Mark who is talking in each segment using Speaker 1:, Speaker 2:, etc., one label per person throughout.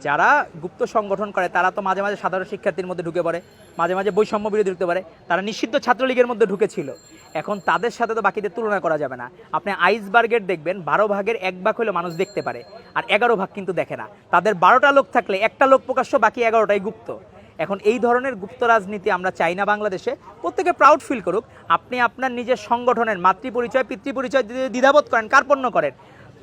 Speaker 1: যারা গুপ্ত সংগঠন করে তারা তো মাঝে মাঝে সাধারণ শিক্ষার্থীর মধ্যে ঢুকে পড়ে, মাঝে মাঝে বৈষম্য বিরোধী ঢুকতে পারে, তারা নিষিদ্ধ ছাত্রলীগের মধ্যে ঢুকেছিল। এখন তাদের সাথে তো বাকিদের তুলনা করা যাবে না। আপনি আইসবার্গের দেখবেন 12 ভাগের 1 ভাগ হলে মানুষ দেখতে পারে, আর 11 ভাগ কিন্তু দেখে না। তাদের 12টা লোক থাকলে একটা লোক প্রকাশ্য, বাকি 11টাই গুপ্ত। এখন এই ধরনের গুপ্ত রাজনীতি আমরা চাই না বাংলাদেশে। প্রত্যেকে প্রাউড ফিল করুক। আপনি আপনার নিজের সংগঠনের মাতৃপরিচয় পিতৃপরিচয় দ্বিধাবোধ করেন, কার্পণ্য করেন,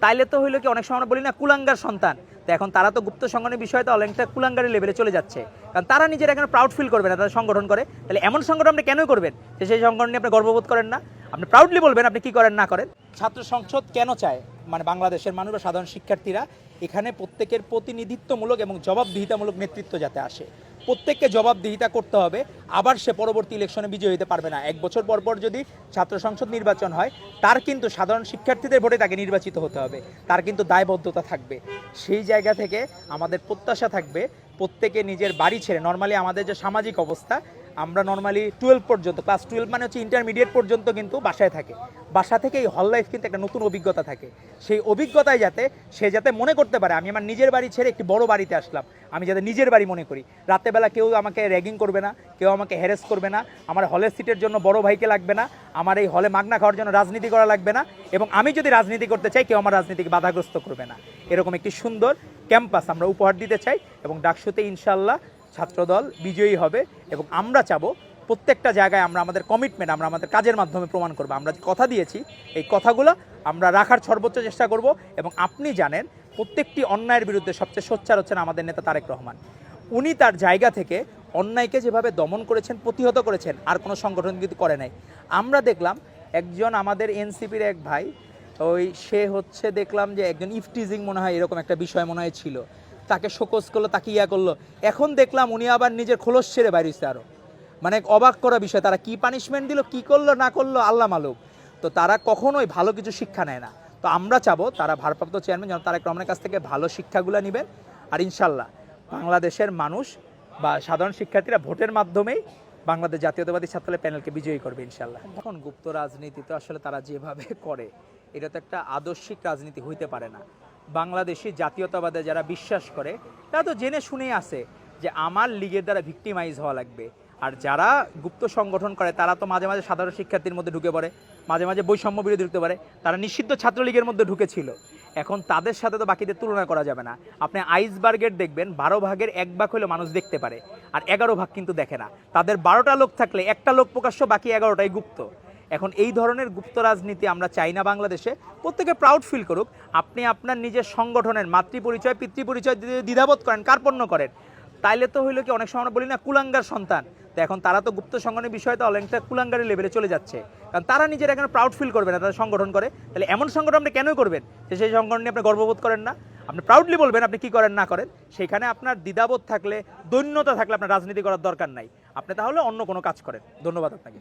Speaker 1: তাইলে তো হইলো কি, অনেক সময় আমরা বলি না কুলাঙ্গার সন্তান। তো এখন তারা তো গুপ্ত সংগঠনের বিষয়টা অনেকটা কুলাঙ্গারের লেভেলে চলে যাচ্ছে, কারণ তারা নিজেরা এখানে প্রাউড ফিল করবে না তাদের সংগঠন করে। তাহলে এমন সংগঠন আপনি কেন করবেন যে সেই সংগঠন নিয়ে আপনি গর্ববোধ করেন না? আপনি প্রাউডলি বলবেন আপনি কি করেন না করেন। ছাত্র সংসদ কেন চায়, মানে বাংলাদেশের মানুষ বা সাধারণ শিক্ষার্থীরা এখানে প্রত্যেকের প্রতিনিধিত্বমূলক এবং জবাবদিহিতামূলক নেতৃত্ব যাতে আসে। প্রত্যেককে জবাবদিহিতা করতে হবে, আবার সে পরবর্তী ইলেকশনে বিজয়ী হতে পারবে না। 1 বছর পর পর যদি ছাত্র সংসদ নির্বাচন হয়, তার কিন্তু সাধারণ শিক্ষার্থীদের ভোটে তাকে নির্বাচিত হতে হবে, তার কিন্তু দায়বদ্ধতা থাকবে। সেই জায়গা থেকে আমাদের প্রত্যাশা থাকবে প্রত্যেকে নিজের বাড়ি ছেড়ে, নর্মালি আমাদের যে সামাজিক অবস্থা, আমরা নর্মালি 12 পর্যন্ত, ক্লাস 12 মানে হচ্ছে ইন্টারমিডিয়েট পর্যন্ত কিন্তু বাসায় থাকে। বাসা থেকে এই হল লাইফ কিন্তু একটা নতুন অভিজ্ঞতা থাকে। সেই অভিজ্ঞতায় সে যাতে মনে করতে পারে আমি আমার নিজের বাড়ি ছেড়ে একটি বড় বাড়িতে আসলাম, আমি যাতে নিজের বাড়ি মনে করি। রাত্রেবেলা কেউ আমাকে র্যাগিং করবে না, কেউ আমাকে হ্যারেস করবে না, আমার হলের সিটের জন্য বড় ভাইকে লাগবে না, আমার এই হলে মাগনা খাওয়ার জন্য রাজনীতি করা লাগবে না, এবং আমি যদি রাজনীতি করতে চাই কেউ আমার রাজনীতিকে বাধাগ্রস্ত করবে না। এরকম একটি সুন্দর ক্যাম্পাস আমরা উপহার দিতে চাই, এবং ডাকসুতে ইনশাল্লাহ ছাত্রদল বিজয়ী হবে। এবং আমরা চাবো প্রত্যেকটা জায়গায় আমরা আমাদের কমিটমেন্ট আমরা আমাদের কাজের মাধ্যমে প্রমাণ করব। আমরা যে কথা দিয়েছি এই কথাগুলো আমরা রাখার সর্বোচ্চ চেষ্টা করব। এবং আপনি জানেন প্রত্যেকটি অন্যায়ের বিরুদ্ধে সবচেয়ে সোচ্চার হচ্ছেন আমাদের নেতা তারেক রহমান। উনি তার জায়গা থেকে অন্যায়কে যেভাবে দমন করেছেন, প্রতিহত করেছেন, আর কোনো সংগঠন কিন্তু করে নাই। আমরা দেখলাম একজন আমাদের এনসিপির এক ভাই, সে হচ্ছে দেখলাম যে একজন ইফটিজিং মনে হয় এরকম একটা বিষয় মনে হয় ছিল, তাকে শোকজ করলো, তাকে করলো। এখন দেখলাম উনি আবার নিজের খোলস ছেড়ে বাইরেছে। আরও মানে অবাক করা বিষয়, তারা কি পানিশমেন্ট দিল, কি করলো না করলো আল্লাহ মালুম। তো তারা কখনোই ভালো কিছু শিক্ষা নেয় না। তো আমরা চাবো তারা ভারপ্রাপ্ত চেয়ারম্যান যেন তারেক রহমানের কাছ থেকে ভালো শিক্ষাগুলো নেবেন, আর ইনশাল্লাহ বাংলাদেশের মানুষ বা সাধারণ শিক্ষার্থীরা ভোটের মাধ্যমেই বাংলাদেশ জাতীয়তাবাদী ছাত্রদলের প্যানেলকে বিজয়ী করবে ইনশাল্লাহ। এখন গুপ্ত রাজনীতি তো আসলে তারা যেভাবে করে, এটা তো একটা আদর্শিক রাজনীতি হইতে পারে না। বাংলাদেশি জাতীয়তাবাদে যারা বিশ্বাস করে তারা তো জেনে শুনেই আছে যে আমার লীগের দ্বারা ভিক্টিমাইজ হওয়া লাগবে। আর যারা গুপ্ত সংগঠন করে তারা তো মাঝে মাঝে সাধারণ শিক্ষার্থীর মধ্যে ঢুকে পড়ে, মাঝে মাঝে বৈষম্য বিরোধী ঢুকতে পারে, তারা নিষিদ্ধ ছাত্রলীগের মধ্যে ঢুকেছিল। এখন তাদের সাথে তো বাকিদের তুলনা করা যাবে না। আপনি আইসবার্গের দেখবেন 12 ভাগের 1 ভাগ হলে মানুষ দেখতে পারে, আর 11 ভাগ কিন্তু দেখে না। তাদের 12টা লোক থাকলে একটা লোক প্রকাশ্য, বাকি 11টাই গুপ্ত। এখন এই ধরনের গুপ্ত রাজনীতি আমরা চাই না বাংলাদেশে। প্রত্যেকে প্রাউড ফিল করুক। আপনি আপনার নিজের সংগঠনের মাতৃপরিচয় পিতৃপরিচয় দ্বিধাবোধ করেন, কার্পণ্য করেন, তাইলে তো হইলো কি, অনেক সময় আমরা বলি না কুলাঙ্গার সন্তান। তো এখন তারা তো গুপ্ত সংগঠনের বিষয়টা অনেকটা কুলাঙ্গারের লেভেলে চলে যাচ্ছে, কারণ তারা নিজেরা এখানে প্রাউড ফিল করবে না তাদের সংগঠন করে। তাহলে এমন সংগঠন আপনি কেন করবেন যে সেই সংগঠন নিয়ে আপনি গর্ববোধ করেন না? আপনি প্রাউডলি বলবেন আপনি কি করেন না করেন। সেখানে আপনার দ্বিধাবোধ থাকলে, দৈন্যতা থাকলে আপনার রাজনীতি করার দরকার নাই। আপনি তাহলে অন্য কোনো কাজ করেন। ধন্যবাদ আপনাকে।